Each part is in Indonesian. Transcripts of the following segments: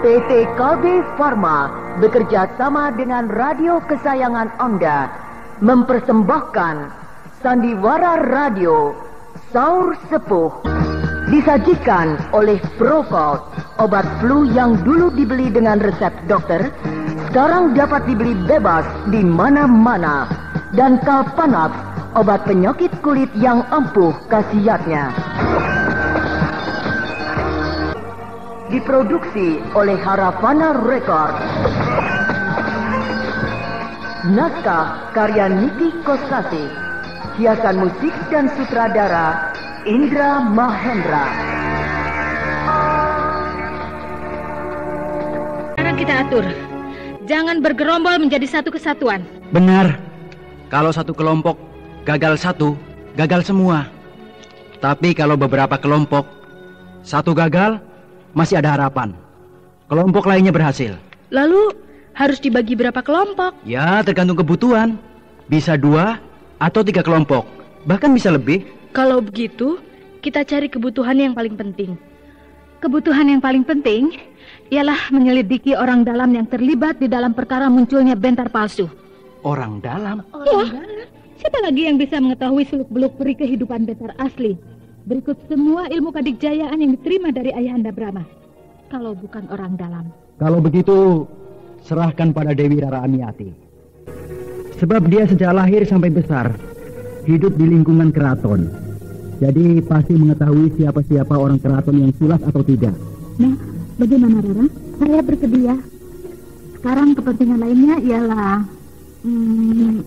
PT KB Pharma bekerja sama dengan radio kesayangan Anda mempersembahkan Sandiwara Radio Saur Sepuh. Disajikan oleh Provolt, obat flu yang dulu dibeli dengan resep dokter, sekarang dapat dibeli bebas di mana-mana. Dan Kalpanax, obat penyakit kulit yang ampuh khasiatnya. Diproduksi oleh Haravana Record. Naskah karya Niki Kosasi. Hiasan musik dan sutradara Indra Mahendra. Sekarang kita atur. Jangan bergerombol menjadi satu kesatuan. Benar. Kalau satu kelompok gagal satu, gagal semua. Tapi kalau beberapa kelompok, satu gagal, masih ada harapan. Kelompok lainnya berhasil. Lalu harus dibagi berapa kelompok? Ya, tergantung kebutuhan. Bisa 2 atau 3 kelompok. Bahkan bisa lebih. Kalau begitu, kita cari kebutuhan yang paling penting. Kebutuhan yang paling penting ialah menyelidiki orang dalam yang terlibat di dalam perkara munculnya bentar palsu. Orang dalam? Dalam? Siapa lagi yang bisa mengetahui seluk-beluk peri kehidupan bentar asli? Berikut semua ilmu kadikjayaan yang diterima dari Ayahanda Brahma. Kalau bukan orang dalam. Kalau begitu, serahkan pada Dewi Rara Amiati. Sebab dia sejak lahir sampai besar hidup di lingkungan keraton. Jadi pasti mengetahui siapa-siapa orang keraton yang sulas atau tidak. Nah, bagaimana Rara? Saya bersedia. Sekarang kepentingan lainnya ialah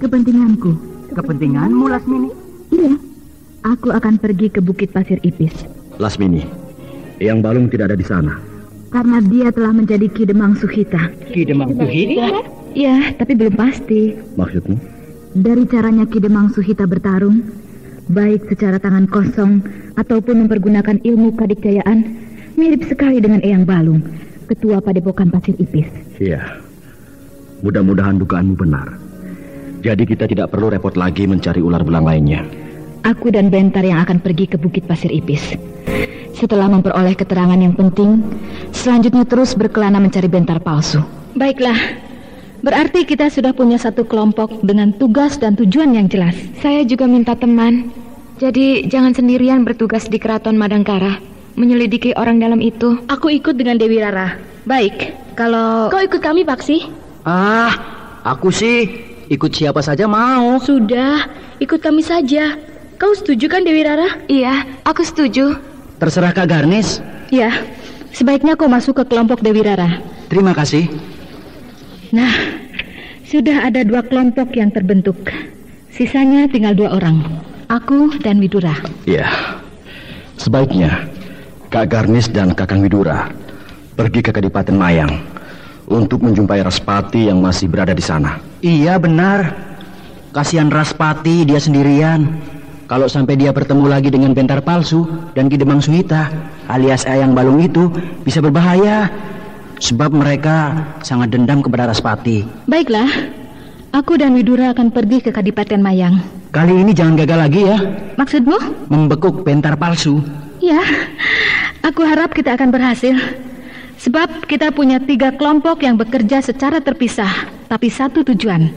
kepentinganku. Kepentinganmu, Lasmini? Iya. Aku akan pergi ke Bukit Pasir Ipis. Lasmini, Eyang Balung tidak ada di sana. Karena dia telah menjadi Ki Demang Suhita. Ki Demang Suhita? Ya, tapi belum pasti. Maksudmu? Dari caranya Ki Demang Suhita bertarung, baik secara tangan kosong ataupun mempergunakan ilmu kadikjayaan, mirip sekali dengan Eyang Balung, ketua Padepokan Pasir Ipis. Iya. Mudah-mudahan dugaanmu benar. Jadi kita tidak perlu repot lagi mencari ular belang lainnya. Aku dan Bentar yang akan pergi ke Bukit Pasir Ipis. Setelah memperoleh keterangan yang penting, selanjutnya terus berkelana mencari bentar palsu. Baiklah, berarti kita sudah punya satu kelompok dengan tugas dan tujuan yang jelas. Saya juga minta teman. Jadi jangan sendirian bertugas di Keraton Madangkara, menyelidiki orang dalam itu. Aku ikut dengan Dewi Rara. Baik, kalau... Kau ikut kami, Paksi? Aku sih ikut siapa saja mau. Sudah, ikut kami saja. Kau setuju kan, Dewi Rara? Iya, aku setuju. Terserah Kak Garnis. Ya, sebaiknya kau masuk ke kelompok Dewi Rara. Terima kasih. Nah, sudah ada 2 kelompok yang terbentuk. Sisanya tinggal 2 orang. Aku dan Widura. Iya. Sebaiknya Kak Garnis dan Kakang Widura pergi ke Kadipaten Mayang untuk menjumpai Raspati yang masih berada di sana. Iya, benar. Kasihan Raspati, dia sendirian. Kalau sampai dia bertemu lagi dengan bentar palsu dan Ki Demang Suhita alias Eyang Balung itu bisa berbahaya. Sebab mereka sangat dendam kepada Raspati. Baiklah, aku dan Widura akan pergi ke Kadipaten Mayang. Kali ini jangan gagal lagi ya. Maksudmu? Membekuk bentar palsu. Ya, aku harap kita akan berhasil. Sebab kita punya 3 kelompok yang bekerja secara terpisah, tapi satu tujuan.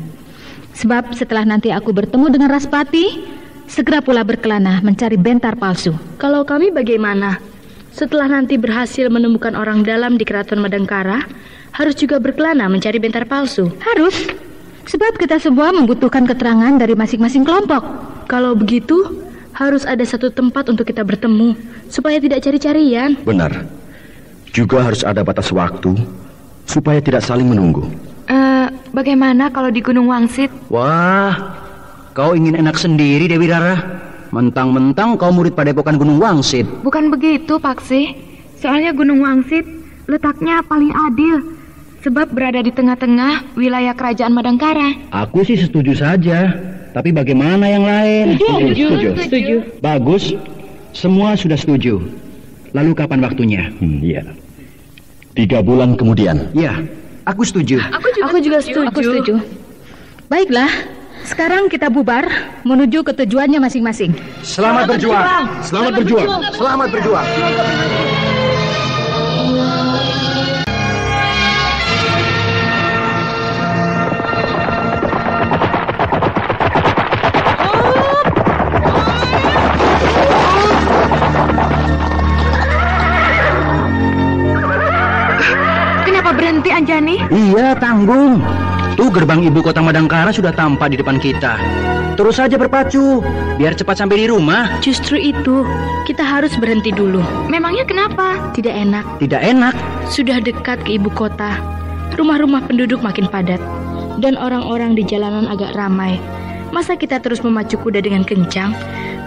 Sebab setelah nanti aku bertemu dengan Raspati, segera pula berkelana mencari bentar palsu. Kalau kami bagaimana? Setelah nanti berhasil menemukan orang dalam di Keraton Madangkara, harus juga berkelana mencari bentar palsu. Harus. Sebab kita semua membutuhkan keterangan dari masing-masing kelompok. Kalau begitu, harus ada satu tempat untuk kita bertemu, supaya tidak cari-carian. Benar. Juga harus ada batas waktu, supaya tidak saling menunggu. Bagaimana kalau di Gunung Wangsit? Wah, kau ingin enak sendiri, Dewi Rara. Mentang-mentang kau murid Padepokan Gunung Wangsit. Bukan begitu, Paksi. Soalnya Gunung Wangsit letaknya paling adil, sebab berada di tengah-tengah wilayah kerajaan Madangkara. Aku sih setuju saja. Tapi bagaimana yang lain? Setuju. Bagus. Semua sudah setuju. Lalu kapan waktunya? Iya. 3 bulan kemudian. Ya, aku setuju. Aku juga setuju. Aku setuju. Baiklah, sekarang kita bubar menuju ke tujuannya masing-masing. Selamat berjuang. Selamat berjuang. Selamat berjuang. Kenapa berhenti, Anjani? Iya, tanggung. Tuh gerbang ibu kota Madangkara sudah tampak di depan kita. Terus saja berpacu, biar cepat sampai di rumah. Justru itu, kita harus berhenti dulu. Memangnya kenapa? Tidak enak. Tidak enak. Sudah dekat ke ibu kota. Rumah-rumah penduduk makin padat. Dan orang-orang di jalanan agak ramai. Masa kita terus memacu kuda dengan kencang?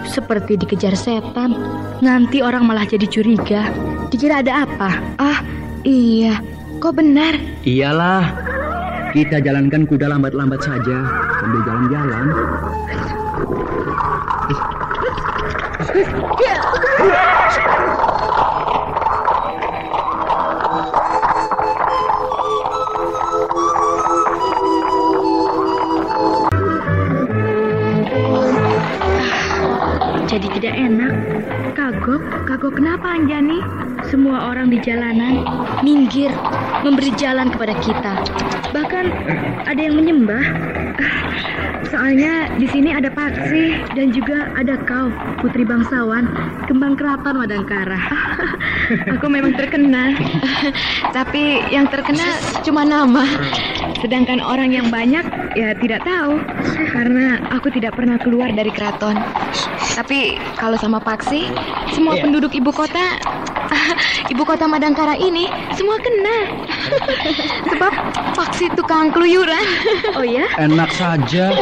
Seperti dikejar setan. Nanti orang malah jadi curiga. Dikira ada apa? Ah, iya. Kok benar? Iyalah. Kita jalankan kuda lambat-lambat saja sambil jalan-jalan. Jadi tidak enak. Kagok kenapa, Anjani? Semua orang di jalanan minggir, memberi jalan kepada kita. Bahkan ada yang menyembah. Soalnya di sini ada Paksi dan juga ada kau, putri bangsawan, kembang keraton Madangkara. Aku memang terkenal, tapi yang terkenal cuma nama. Sedangkan orang yang banyak ya tidak tahu, karena aku tidak pernah keluar dari keraton. Tapi kalau sama Paksi, semua penduduk ibu kota Madangkara ini semua kenal. Sebab Paksi tukang keluyuran. Oh ya? Enak saja.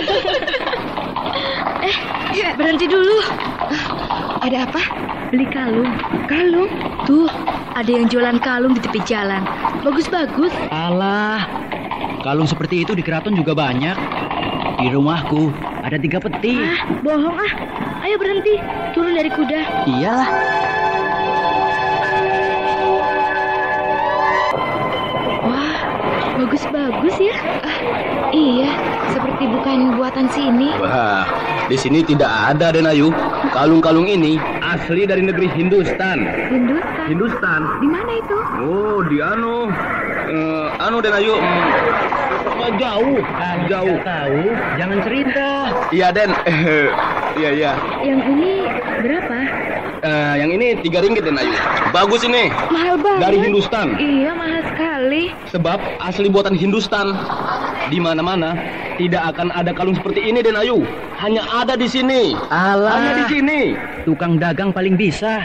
Berhenti dulu. Ada apa? Beli kalung. Kalung? Tuh, ada yang jualan kalung di tepi jalan. Bagus-bagus. Alah, kalung seperti itu di keraton juga banyak. Di rumahku ada 3 peti. Bohong ah. Ayo berhenti, turun dari kuda. Iyalah. Wah, bagus-bagus ya. Iya, seperti bukan buatan sini. Wah, di sini tidak ada, Den Ayu. Kalung-kalung ini asli dari negeri Hindustan. Hindustan. Di mana itu? Oh, di anu Den Ayu. Jauh. Tahu, jangan cerita. Iya, Den. Iya. Yang ini berapa? Yang ini 3 ringgit, Den Ayu. Bagus ini. Mahal banget. Dari Hindustan. Iya, mahal sekali. Sebab asli buatan Hindustan. Di mana-mana tidak akan ada kalung seperti ini, Den Ayu. Hanya ada di sini. Alah. Hanya di sini. Tukang dagang paling bisa.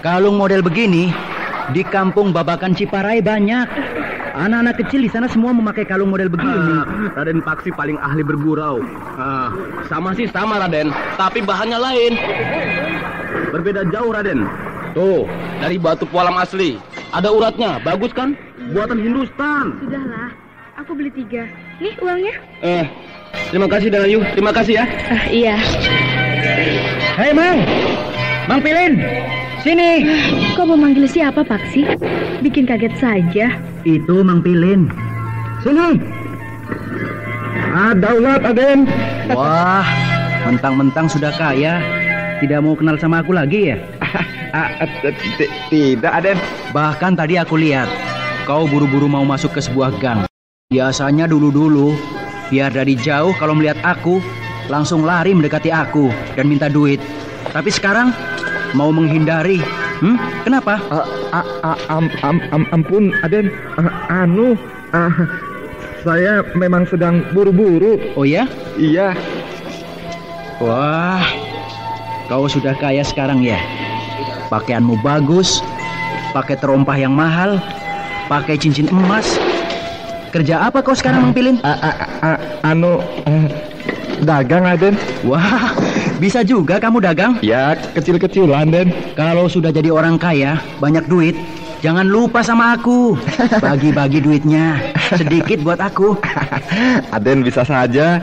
Kalung model begini di kampung Babakan Ciparai banyak. Anak-anak kecil di sana semua memakai kalung model begini. Raden Paksi paling ahli bergurau. Sama sih sama, Raden, tapi bahannya lain. Berbeda jauh, Raden. Tuh, dari batu pualam asli. Ada uratnya, bagus kan? Buatan Hindustan. Sudahlah, aku beli 3. Nih uangnya. Terima kasih, Den Ayu. Terima kasih ya. Iya. Hei, Mang Pilin, sini. Kau mau manggil siapa, Paksi? Bikin kaget saja. Itu Mang Pilin. Sini. Daulat, Aden. Wah, mentang-mentang sudah kaya, tidak mau kenal sama aku lagi ya? Tidak, Aden. Bahkan tadi aku lihat kau buru-buru mau masuk ke sebuah gang. Biasanya dulu-dulu, biar dari jauh kalau melihat aku, langsung lari mendekati aku dan minta duit. Tapi sekarang mau menghindari. Kenapa? Ampun, Aden. Saya memang sedang buru-buru. Oh ya? Iya. Wah, kau sudah kaya sekarang ya? Pakaianmu bagus, pakai terompah yang mahal, pakai cincin emas. Kerja apa kau sekarang, Mang Pilin? Dagang, Aden. Wah, bisa juga kamu dagang? Ya, kecil-kecilan, Den. Kalau sudah jadi orang kaya, banyak duit, jangan lupa sama aku. Bagi-bagi duitnya, sedikit buat aku. Aden bisa saja.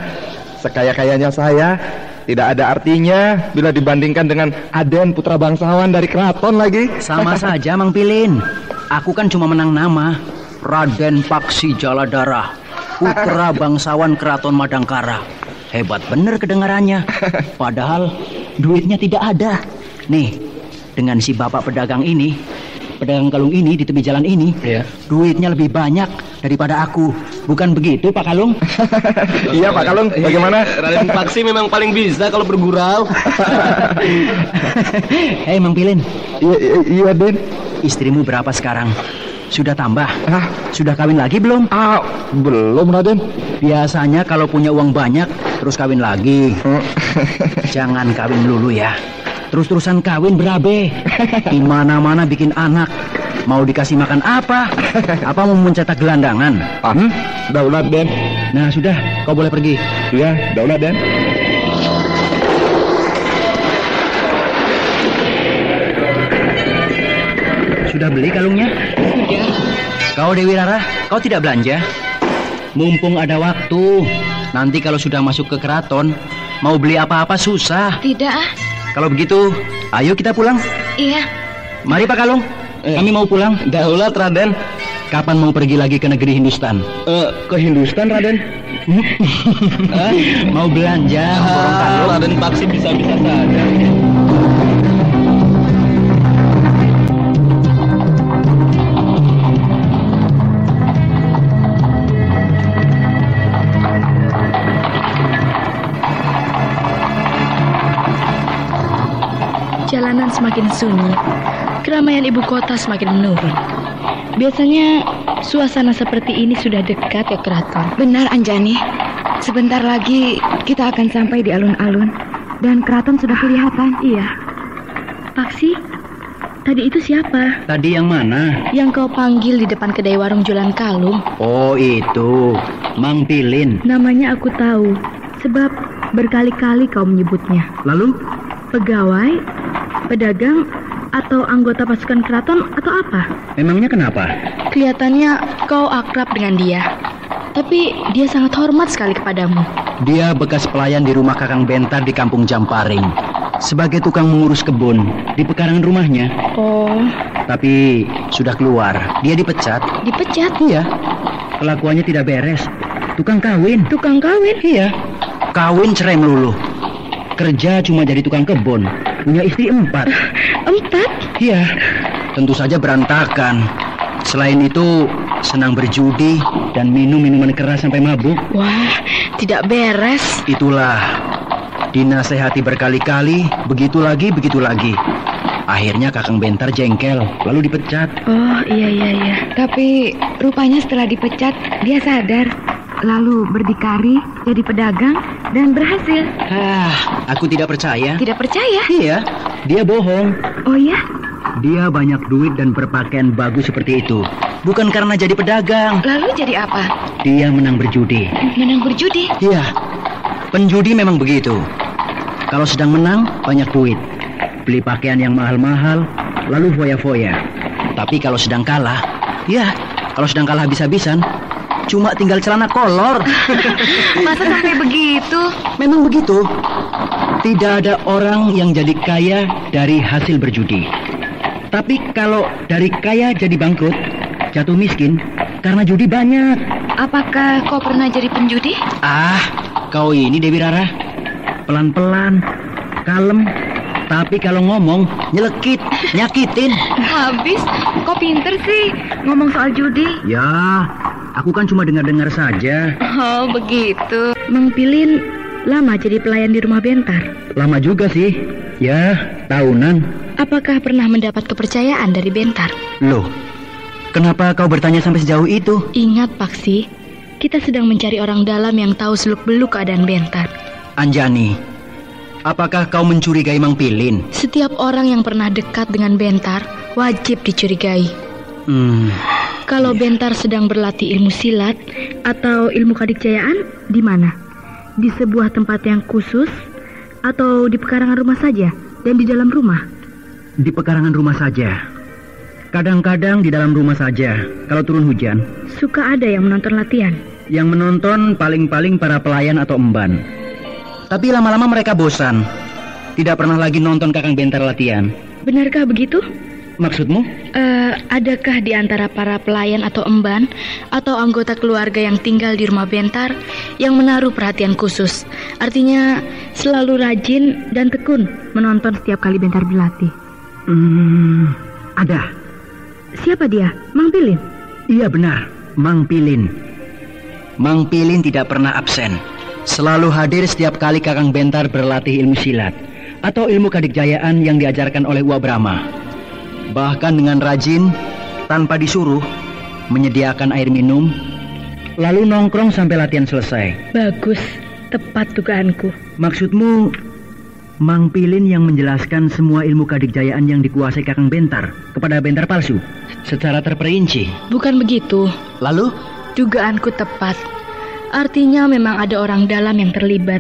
Sekaya-kayanya saya, tidak ada artinya bila dibandingkan dengan Aden putra bangsawan dari keraton lagi. Sama saja Mang Pilin. Aku kan cuma menang nama. Raden Paksi Jaladara, putra bangsawan keraton Madangkara. Hebat bener kedengarannya. Padahal duitnya tidak ada. Nih, dengan si bapak pedagang ini, pedagang kalung ini di tepi jalan ini, duitnya lebih banyak daripada aku. Bukan begitu Pak Kalung? Iya Pak Kalung, bagaimana? Raden Paksi memang paling bisa kalau bergurau. Hei Mang Pilin. Iya Den. Istrimu berapa sekarang? Sudah tambah? Ah, Sudah kawin lagi belum? belum Raden. Biasanya kalau punya uang banyak terus kawin lagi. Jangan kawin dulu ya. Terus-terusan kawin berabe. Di mana-mana bikin anak. Mau dikasih makan apa? Apa mau mencetak gelandangan? Daulat Den. Nah sudah, kau boleh pergi. Ya, daulat Den. Sudah beli kalungnya? Sudah. Kau Dewi Rara, kau tidak belanja? Mumpung ada waktu. Nanti kalau sudah masuk ke keraton, mau beli apa-apa susah. Tidak. Kalau begitu, ayo kita pulang. Iya. Mari Pak Kalung, kami mau pulang. Daulat Raden. Kapan mau pergi lagi ke negeri Hindustan? Ke Hindustan Raden. Mau belanja, borong kalung. Raden Paksi bisa-bisa saja. Jalanan semakin sunyi, keramaian ibu kota semakin menurun. Biasanya suasana seperti ini sudah dekat ke keraton. Benar Anjani. Sebentar lagi kita akan sampai di alun-alun dan keraton sudah kelihatan. Iya. Paksi, tadi itu siapa? Tadi yang mana? Yang kau panggil di depan kedai warung jualan kalung. Oh itu, Mang Pilin. Namanya aku tahu, sebab berkali-kali kau menyebutnya. Lalu? Pegawai, pedagang, atau anggota pasukan keraton atau apa? Memangnya kenapa? Kelihatannya kau akrab dengan dia. Tapi dia sangat hormat sekali kepadamu. Dia bekas pelayan di rumah Kakang Bentar di Kampung Jamparing. Sebagai tukang mengurus kebun di pekarangan rumahnya. Oh. Tapi sudah keluar. Dia dipecat. Dipecat? Iya. Kelakuannya tidak beres. Tukang kawin. Tukang kawin? Iya. Kawin cerai melulu. Kerja cuma jadi tukang kebun. Punya istri 4. 4? Iya. Tentu saja berantakan. Selain itu, senang berjudi dan minum minuman keras sampai mabuk. Wah, tidak beres. Itulah. Dinasehati berkali-kali, begitu lagi. Akhirnya Kakang Bentar jengkel, lalu dipecat. Oh, iya. Tapi rupanya setelah dipecat dia sadar, lalu berdikari jadi pedagang dan berhasil. Aku tidak percaya. Tidak percaya? Iya, dia bohong. Oh ya? Dia banyak duit dan berpakaian bagus seperti itu. Bukan karena jadi pedagang. Lalu jadi apa? Dia menang berjudi. Menang berjudi? Iya, penjudi memang begitu. Kalau sedang menang, banyak duit. Beli pakaian yang mahal-mahal, lalu foya-foya. Tapi kalau sedang kalah, habis-habisan, cuma tinggal celana kolor. Masa sampai begitu? Memang begitu. Tidak ada orang yang jadi kaya dari hasil berjudi. Tapi kalau dari kaya jadi bangkrut, jatuh miskin karena judi banyak. Apakah kau pernah jadi penjudi? Kau ini Dewi Rara. Pelan-pelan, kalem. Tapi kalau ngomong, nyelekit, nyakitin. Habis, kau pinter sih ngomong soal judi. Ya, aku kan cuma dengar-dengar saja. Oh, begitu. Mang Pilin lama jadi pelayan di rumah Bentar. Lama juga sih. Ya, tahunan. Apakah pernah mendapat kepercayaan dari Bentar? Loh, kenapa kau bertanya sampai sejauh itu? Ingat, Paksi, kita sedang mencari orang dalam yang tahu seluk-beluk keadaan Bentar. Anjani, apakah kau mencurigai Mang Pilin? Setiap orang yang pernah dekat dengan Bentar wajib dicurigai. Kalau Bentar sedang berlatih ilmu silat atau ilmu kadikjayaan, di mana? Di sebuah tempat yang khusus atau di pekarangan rumah saja dan di dalam rumah? Di pekarangan rumah saja. Kadang-kadang di dalam rumah saja, kalau turun hujan. Suka ada yang menonton latihan? Yang menonton paling-paling para pelayan atau emban. Tapi lama-lama mereka bosan. Tidak pernah lagi nonton Kakang Bentar latihan. Benarkah begitu? Maksudmu? Adakah di antara para pelayan atau emban atau anggota keluarga yang tinggal di rumah Bentar yang menaruh perhatian khusus? Artinya selalu rajin dan tekun menonton setiap kali Bentar berlatih. Ada. Siapa dia? Mang Pilin? Iya benar, Mang Pilin. Mang Pilin tidak pernah absen. Selalu hadir setiap kali Kakang Bentar berlatih ilmu silat atau ilmu kadikjayaan yang diajarkan oleh Uwa Brahma. Bahkan dengan rajin, tanpa disuruh, menyediakan air minum, lalu nongkrong sampai latihan selesai. Bagus, tepat dugaanku. Maksudmu, Mang Pilin yang menjelaskan semua ilmu kadikjayaan yang dikuasai Kakang Bentar kepada Bentar palsu secara terperinci? Bukan begitu. Lalu? Dugaanku tepat. Artinya memang ada orang dalam yang terlibat.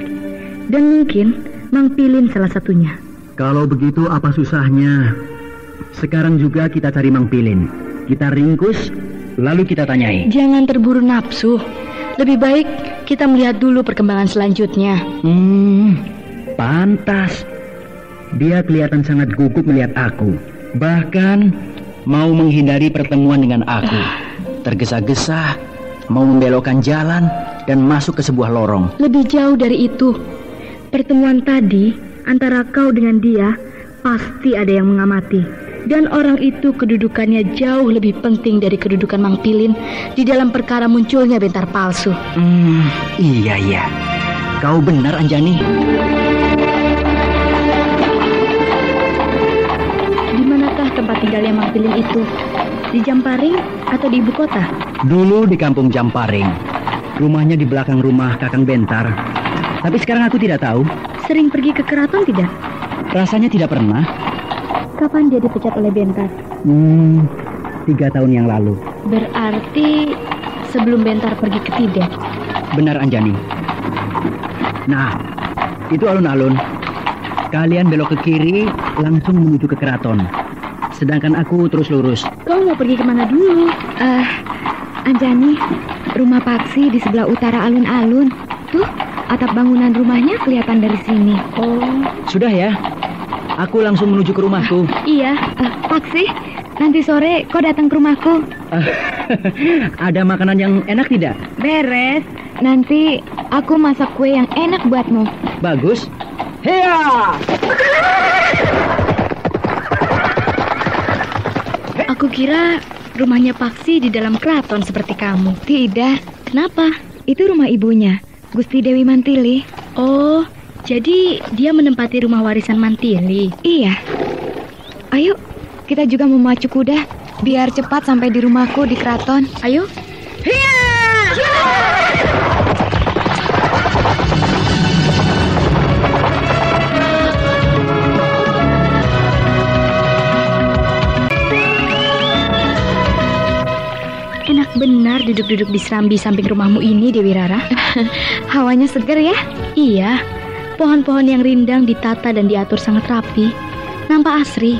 Dan mungkin Mang Pilin salah satunya. Kalau begitu apa susahnya? Sekarang juga kita cari Mang Pilin. Kita ringkus, lalu kita tanyai. Jangan terburu nafsu. Lebih baik kita melihat dulu perkembangan selanjutnya. Pantas. Dia kelihatan sangat gugup melihat aku. Bahkan mau menghindari pertemuan dengan aku. Tergesa-gesa, mau membelokkan jalan dan masuk ke sebuah lorong. Lebih jauh dari itu. Pertemuan tadi antara kau dengan dia pasti ada yang mengamati. Dan orang itu kedudukannya jauh lebih penting dari kedudukan Mang Pilin di dalam perkara munculnya Bentar palsu. Iya. Kau benar, Anjani. Di manakah tempat tinggalnya Mang Pilin itu? Di Jamparing atau di ibu kota? Dulu di kampung Jamparing. Rumahnya di belakang rumah Kakang Bentar. Tapi sekarang aku tidak tahu. Sering pergi ke keraton tidak? Rasanya tidak pernah. Kapan dia dipecat oleh Bentar? 3 tahun yang lalu. Berarti sebelum Bentar pergi ke Tibet. Benar, Anjani. Nah, itu alun-alun. Kalian belok ke kiri, langsung menuju ke keraton. Sedangkan aku terus lurus. Kau mau pergi kemana dulu? Anjani, rumah Paksi di sebelah utara alun-alun. Tuh, atap bangunan rumahnya kelihatan dari sini. Oh, sudah ya. Aku langsung menuju ke rumahku. Iya, Paksi, nanti sore kau datang ke rumahku. Ada makanan yang enak tidak? Beres. Nanti aku masak kue yang enak buatmu. Bagus. Heya! Aku kira rumahnya Paksi di dalam keraton seperti kamu. Tidak. Kenapa? Itu rumah ibunya, Gusti Dewi Mantili. Oh, jadi dia menempati rumah warisan Mantili. Iya. Ayo, kita juga memacu kuda biar cepat sampai di rumahku di keraton. Ayo. Hiya! Enak benar duduk-duduk di serambi samping rumahmu ini, Dewi Rara. Hawanya segar ya? Iya. Pohon-pohon yang rindang ditata dan diatur sangat rapi. Nampak asri.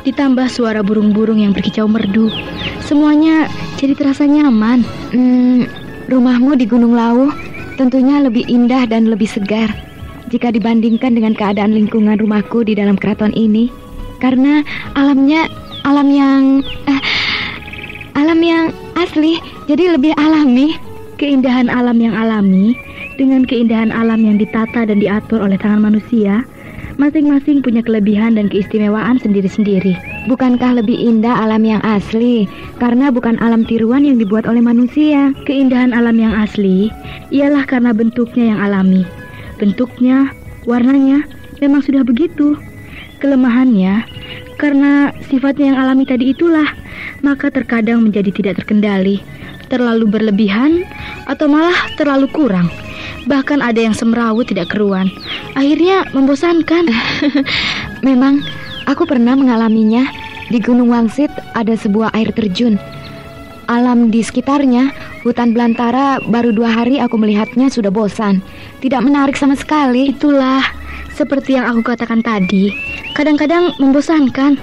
Ditambah suara burung-burung yang berkicau merdu. Semuanya jadi terasa nyaman. Rumahmu di Gunung Lawu tentunya lebih indah dan lebih segar jika dibandingkan dengan keadaan lingkungan rumahku di dalam keraton ini. Karena alamnya alam yang asli, jadi lebih alami. Keindahan alam yang alami dengan keindahan alam yang ditata dan diatur oleh tangan manusia, masing-masing punya kelebihan dan keistimewaan sendiri-sendiri. Bukankah lebih indah alam yang asli karena bukan alam tiruan yang dibuat oleh manusia? Keindahan alam yang asli ialah karena bentuknya yang alami. Bentuknya, warnanya memang sudah begitu. Kelemahannya karena sifatnya yang alami tadi itulah, maka terkadang menjadi tidak terkendali, terlalu berlebihan atau malah terlalu kurang. Bahkan ada yang semrawut tidak keruan. Akhirnya membosankan. Memang aku pernah mengalaminya. Di Gunung Wangsit ada sebuah air terjun. Alam di sekitarnya, hutan belantara, baru 2 hari aku melihatnya sudah bosan. Tidak menarik sama sekali. Itulah, seperti yang aku katakan tadi, kadang-kadang membosankan.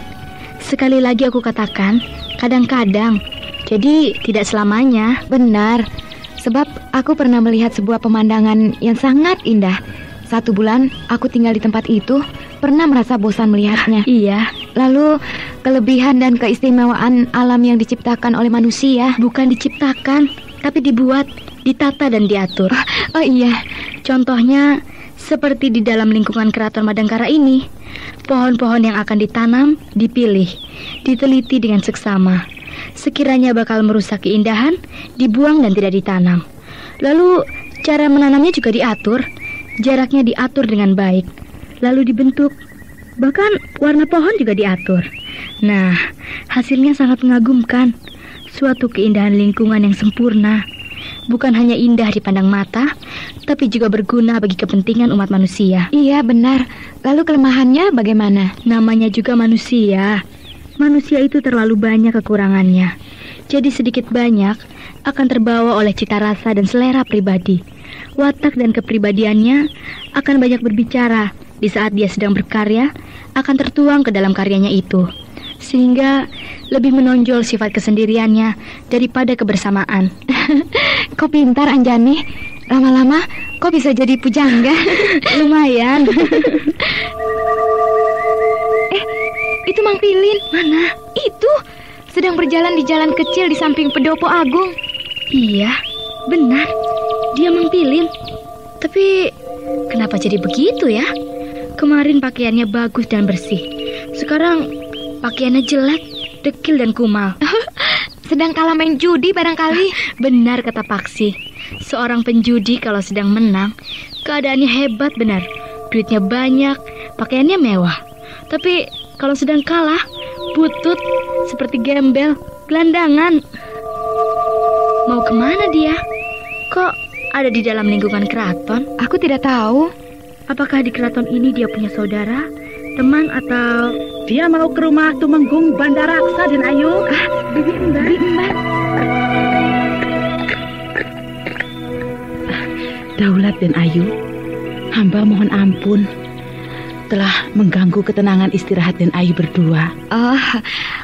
Sekali lagi aku katakan, Kadang-kadang. Jadi tidak selamanya. Benar, sebab aku pernah melihat sebuah pemandangan yang sangat indah. 1 bulan aku tinggal di tempat itu, pernah merasa bosan melihatnya. Iya. Lalu kelebihan dan keistimewaan alam yang diciptakan oleh manusia. Bukan diciptakan, tapi dibuat, ditata dan diatur. Oh iya. Contohnya seperti di dalam lingkungan Keraton Madangkara ini. Pohon-pohon yang akan ditanam, dipilih, diteliti dengan seksama. Sekiranya bakal merusak keindahan, dibuang dan tidak ditanam. Lalu cara menanamnya juga diatur. Jaraknya diatur dengan baik, lalu dibentuk. Bahkan warna pohon juga diatur. Nah, hasilnya sangat mengagumkan. Suatu keindahan lingkungan yang sempurna. Bukan hanya indah dipandang mata, tapi juga berguna bagi kepentingan umat manusia. Iya, benar. Lalu kelemahannya bagaimana? Namanya juga manusia. Manusia itu terlalu banyak kekurangannya. Jadi sedikit banyak akan terbawa oleh cita rasa dan selera pribadi. Watak dan kepribadiannya akan banyak berbicara. Di saat dia sedang berkarya, akan tertuang ke dalam karyanya itu. Sehingga lebih menonjol sifat kesendiriannya daripada kebersamaan. Kau pintar, Anjani. Lama-lama kau bisa jadi pujangga. Lumayan. Itu Mang Pilin. Mana? Itu sedang berjalan di jalan kecil di samping Pendopo Agung. Iya, benar. Dia Mang Pilin. Tapi kenapa jadi begitu ya? Kemarin pakaiannya bagus dan bersih. Sekarang pakaiannya jelek, dekil dan kumal. Sedang kalah main judi barangkali. Benar kata Paksi. Seorang penjudi kalau sedang menang, keadaannya hebat benar. Duitnya banyak, pakaiannya mewah. Tapi kalau sedang kalah, butut, seperti gembel, gelandangan. Mau kemana dia? Kok ada di dalam lingkungan keraton? Aku tidak tahu. Apakah di keraton ini dia punya saudara, teman, atau... Dia mau ke rumah Tumenggung Bandaraksa, Den Ayu. Bibi Emban. Daulat Den Ayu, hamba mohon ampun telah mengganggu ketenangan istirahat Den Ayu berdua. Oh,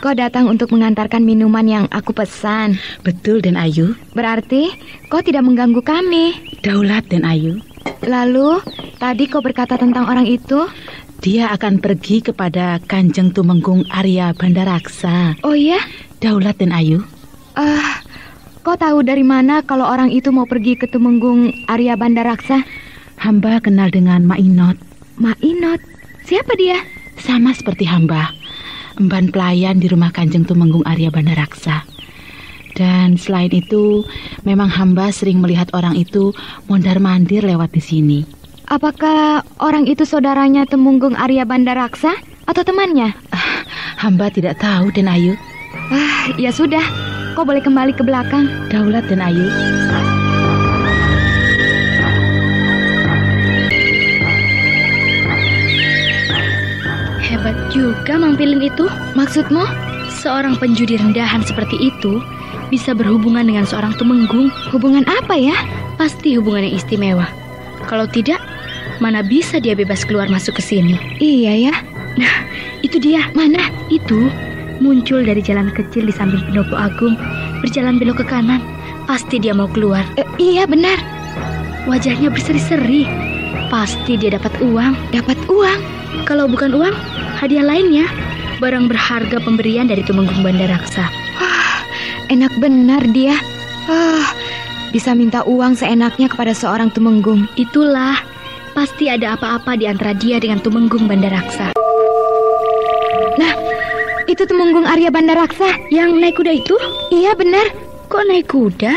kau datang untuk mengantarkan minuman yang aku pesan. Betul, Den Ayu. Berarti kau tidak mengganggu kami. Daulat Den Ayu. Lalu, tadi kau berkata tentang orang itu? Dia akan pergi kepada Kanjeng Tumenggung Arya Bandaraksa. Oh iya? Daulat Den Ayu. Kau tahu dari mana kalau orang itu mau pergi ke Tumenggung Arya Bandaraksa? Hamba kenal dengan Mainot. Mainot? Siapa dia? Sama seperti hamba, emban pelayan di rumah Kanjeng Tumenggung Arya Bandaraksa. Dan selain itu, memang hamba sering melihat orang itu mondar-mandir lewat di sini. Apakah orang itu saudaranya Tumenggung Arya Bandaraksa atau temannya? Hamba tidak tahu, Den Ayu. Ya sudah, kau boleh kembali ke belakang. Daulat Den Ayu. Hebat juga Mang Pilin itu. Maksudmu? Seorang penjudi rendahan seperti itu bisa berhubungan dengan seorang tumenggung. Hubungan apa ya? Pasti hubungan yang istimewa. Kalau tidak, mana bisa dia bebas keluar masuk ke sini? Iya ya. Nah, itu dia. Mana? Itu muncul dari jalan kecil di samping Pendopo Agung, berjalan belok ke kanan. Pasti dia mau keluar. Iya benar. Wajahnya berseri-seri. Pasti dia dapat uang. Dapat uang? Kalau bukan uang, hadiah lainnya. Barang berharga pemberian dari Tumenggung Bandaraksa. Enak benar dia. Bisa minta uang seenaknya kepada seorang tumenggung. Itulah, pasti ada apa-apa di antara dia dengan Tumenggung Bandaraksa. Nah, itu Tumenggung Arya Bandaraksa. Yang naik kuda itu? Iya benar. Kok naik kuda?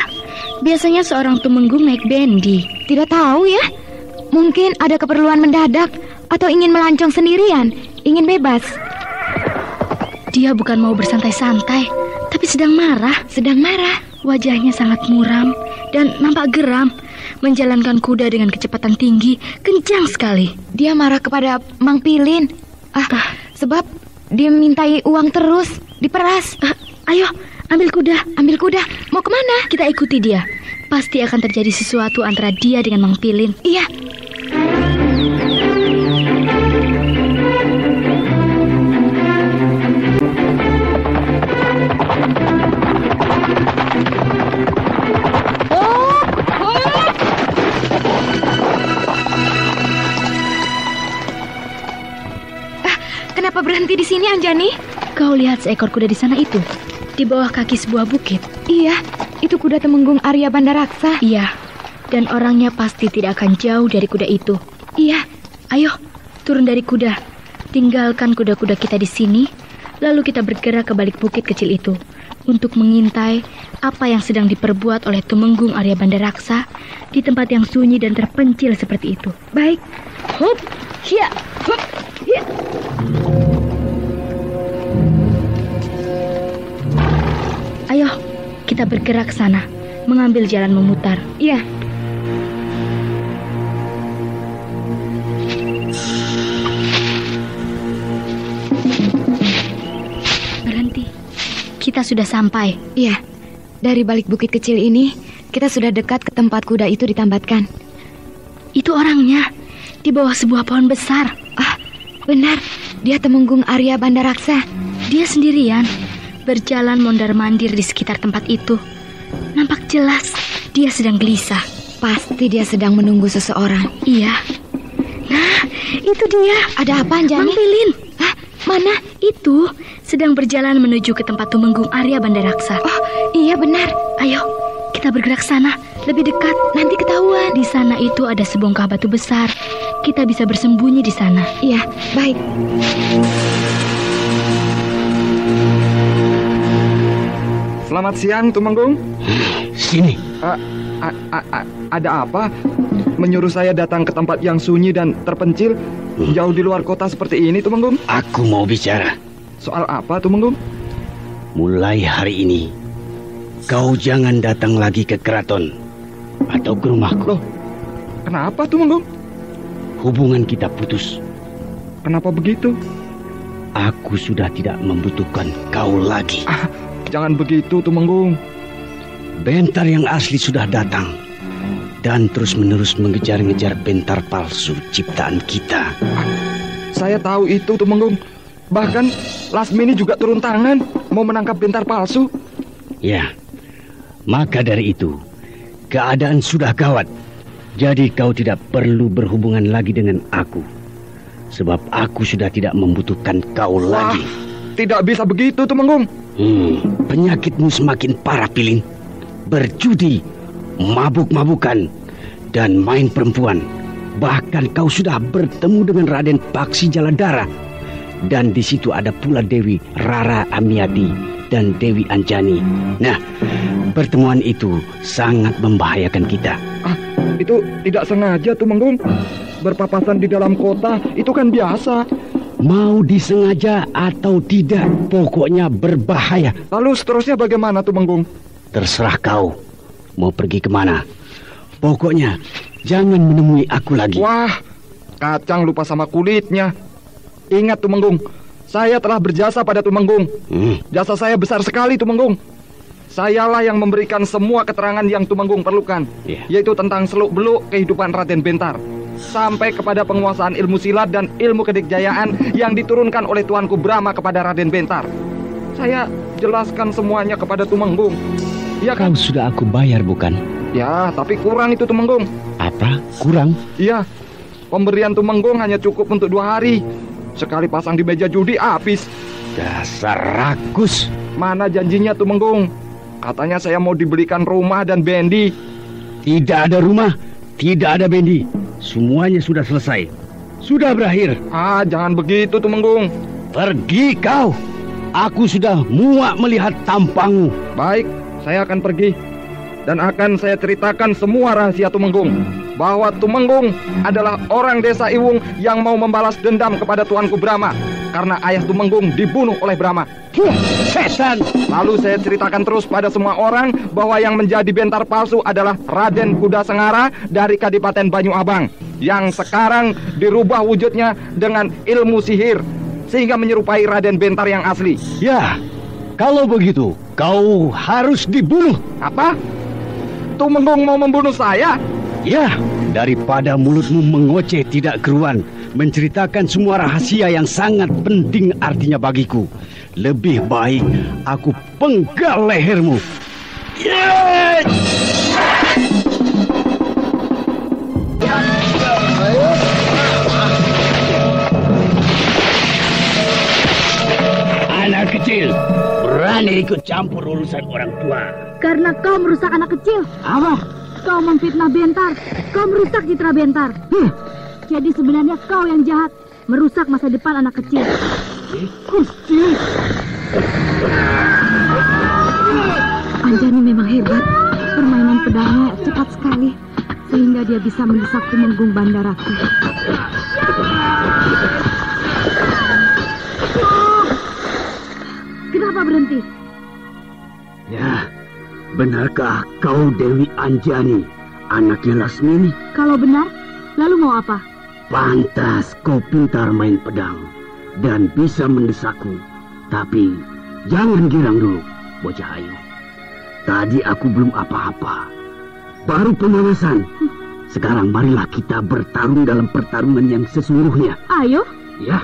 Biasanya seorang tumenggung naik bendi. Tidak tahu ya. Mungkin ada keperluan mendadak atau ingin melancong sendirian, ingin bebas. Dia bukan mau bersantai-santai, tapi sedang marah. Sedang marah. Wajahnya sangat muram dan nampak geram. Menjalankan kuda dengan kecepatan tinggi, kencang sekali. Dia marah kepada Mang Pilin. Sebab dia mintai uang terus, diperas. Ayo, ambil kuda. Ambil kuda. Mau kemana? Kita ikuti dia. Pasti akan terjadi sesuatu antara dia dengan Mang Pilin. Iya. di sini, Anjani? Kau lihat seekor kuda di sana itu? Di bawah kaki sebuah bukit. Iya, itu kuda Temenggung Arya Bandaraksa. Iya, dan orangnya pasti tidak akan jauh dari kuda itu. Iya. Ayo, turun dari kuda. Tinggalkan kuda-kuda kita di sini, lalu kita bergerak ke balik bukit kecil itu untuk mengintai apa yang sedang diperbuat oleh Temenggung Arya Bandaraksa di tempat yang sunyi dan terpencil seperti itu. Baik. Hup, hiya, hup, hiya. Ayo, kita bergerak ke sana, mengambil jalan memutar. Iya. Berhenti. Kita sudah sampai. Iya. Dari balik bukit kecil ini, kita sudah dekat ke tempat kuda itu ditambatkan. Itu orangnya, di bawah sebuah pohon besar. Ah, benar. Dia Temenggung Arya Bandaraksa. Dia sendirian, berjalan mondar-mandir di sekitar tempat itu. Nampak jelas dia sedang gelisah. Pasti dia sedang menunggu seseorang. Iya. Nah, itu dia. Ada apa, Anjani? Mang Pilin. Hah? Mana? Itu sedang berjalan menuju ke tempat Temenggung Arya Bandaraksa. Oh, iya benar. Ayo, kita bergerak sana, lebih dekat. Nanti ketahuan. Di sana itu ada sebongkah batu besar. Kita bisa bersembunyi di sana. Iya, baik. Selamat siang, Temenggung. Sini. Ada apa? Menyuruh saya datang ke tempat yang sunyi dan terpencil, jauh di luar kota seperti ini, Temenggung? Aku mau bicara. Soal apa, Temenggung? Mulai hari ini, kau jangan datang lagi ke keraton atau ke rumahku. Loh, kenapa, Temenggung? Hubungan kita putus. Kenapa begitu? Aku sudah tidak membutuhkan kau lagi. Jangan begitu, Temenggung. Bentar yang asli sudah datang dan terus-menerus mengejar-ngejar bentar palsu ciptaan kita. Saya tahu itu, Temenggung. Bahkan Lasmini juga turun tangan mau menangkap bentar palsu. Ya, maka dari itu keadaan sudah gawat. Jadi kau tidak perlu berhubungan lagi dengan aku, sebab aku sudah tidak membutuhkan kau lagi. Tidak bisa begitu, Temenggung. Penyakitmu semakin parah, Pilin. Berjudi, mabuk-mabukan, dan main perempuan. Bahkan kau sudah bertemu dengan Raden Paksi Jaladara. Dan di situ ada pula Dewi Rara Amiati dan Dewi Anjani. Nah, pertemuan itu sangat membahayakan kita. Itu tidak sengaja, Temenggung. Berpapasan di dalam kota itu kan biasa. Mau disengaja atau tidak, pokoknya berbahaya. Lalu seterusnya bagaimana, Temenggung? Terserah kau mau pergi kemana. Pokoknya jangan menemui aku lagi. Wah, kacang lupa sama kulitnya. Ingat, Temenggung, saya telah berjasa pada Temenggung. Jasa saya besar sekali, Temenggung. Sayalah yang memberikan semua keterangan yang Temenggung perlukan, yaitu tentang seluk-beluk kehidupan Raden Bentar, sampai kepada penguasaan ilmu silat dan ilmu kedikjayaan yang diturunkan oleh Tuanku Brahma kepada Raden Bentar. Saya jelaskan semuanya kepada Temenggung. Ya kan? Kau sudah aku bayar, bukan? Ya, tapi kurang itu, Temenggung. Apa? Kurang? Iya, pemberian Temenggung hanya cukup untuk 2 hari. Sekali pasang di meja judi, habis. Dasar rakus. Mana janjinya, Temenggung? Katanya saya mau dibelikan rumah dan bendi. Tidak ada rumah, tidak ada bendi. Semuanya sudah selesai. Sudah berakhir. Jangan begitu, Temenggung. Pergi kau. Aku sudah muak melihat tampangmu. Baik, saya akan pergi. Dan akan saya ceritakan semua rahasia Temenggung. Bahwa Temenggung adalah orang desa Iwung yang mau membalas dendam kepada Tuanku Brahma. Karena ayah Temenggung dibunuh oleh Brahma. Setan! Lalu saya ceritakan terus pada semua orang bahwa yang menjadi bentar palsu adalah Raden Kuda Sengara dari Kadipaten Banyu Abang, yang sekarang dirubah wujudnya dengan ilmu sihir sehingga menyerupai Raden Bentar yang asli. Ya, kalau begitu kau harus dibunuh. Apa? Temenggung mau membunuh saya? Ya, daripada mulutmu mengoceh tidak keruan, menceritakan semua rahasia yang sangat penting artinya bagiku, lebih baik aku penggal lehermu. ikut campur urusan orang tua? Karena kau merusak anak kecil. Apa? Kau memfitnah Bentar. Kau merusak citra Bentar. Jadi sebenarnya kau yang jahat, merusak masa depan anak kecil. Gusti. Anjani memang hebat. Permainan pedangnya cepat sekali, sehingga dia bisa mendesak Tumenggung Bandaraksa. Kenapa berhenti? Ya, benarkah kau Dewi Anjani, anaknya Lasmini? Kalau benar, lalu mau apa? Pantas kau pintar main pedang dan bisa mendesakku. Tapi jangan girang dulu, bocah ayu. Tadi aku belum apa-apa, baru pemanasan. Sekarang marilah kita bertarung dalam pertarungan yang sesungguhnya. Ayo. Ya.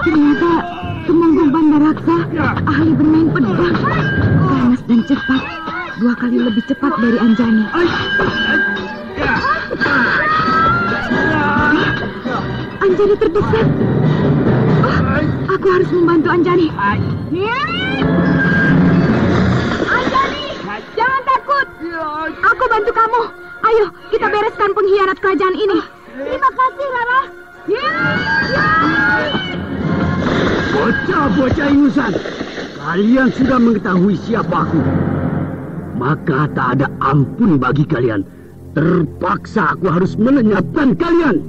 Ternyata Tumenggung Bandaraksa ahli bermain pedang. Ganas dan cepat, 2 kali lebih cepat dari Anjani. Anjani terdesak. Aku harus membantu Anjani. Anjani, jangan takut. Aku bantu kamu. Ayo, kita bereskan pengkhianat kerajaan ini. Terima kasih, Rara. Bocah-bocah ingusan, kalian sudah mengetahui siapa aku. Maka tak ada ampun bagi kalian. Terpaksa aku harus melenyapkan kalian.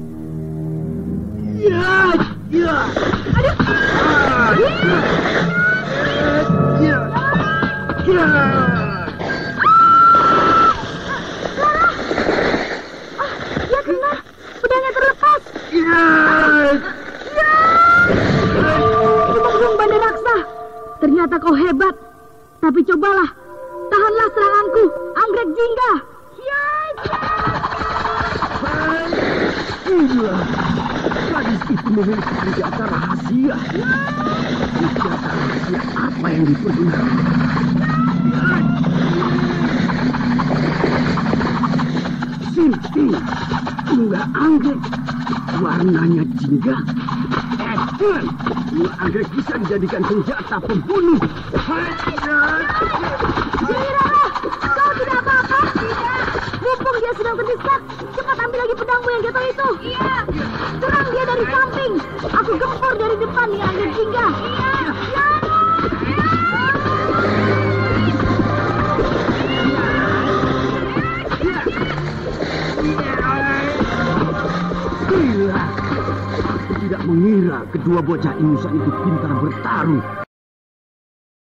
Ya kena, pedangnya terlepas. Tumenggung Bandaraksa, ternyata kau hebat. Tapi cobalah, tahanlah seranganku, Anggrek Jingga. Gadis itu memiliki senjata rahasia. Senjata rahasia apa yang dipergunakan? Sinting, tunggal anggrek, warnanya jingga. Tunggal anggrek bisa dijadikan senjata pembunuh. Rara, kau tidak apa-apa? Mumpung dia sedang terdesak, cepat ambil lagi pedangmu yang jatuh itu. Iya. Serang dia dari samping. Aku gempur dari depan nih, Anggrek Jingga. Gila, aku tidak mengira kedua bocah ingusan itu pintar bertarung.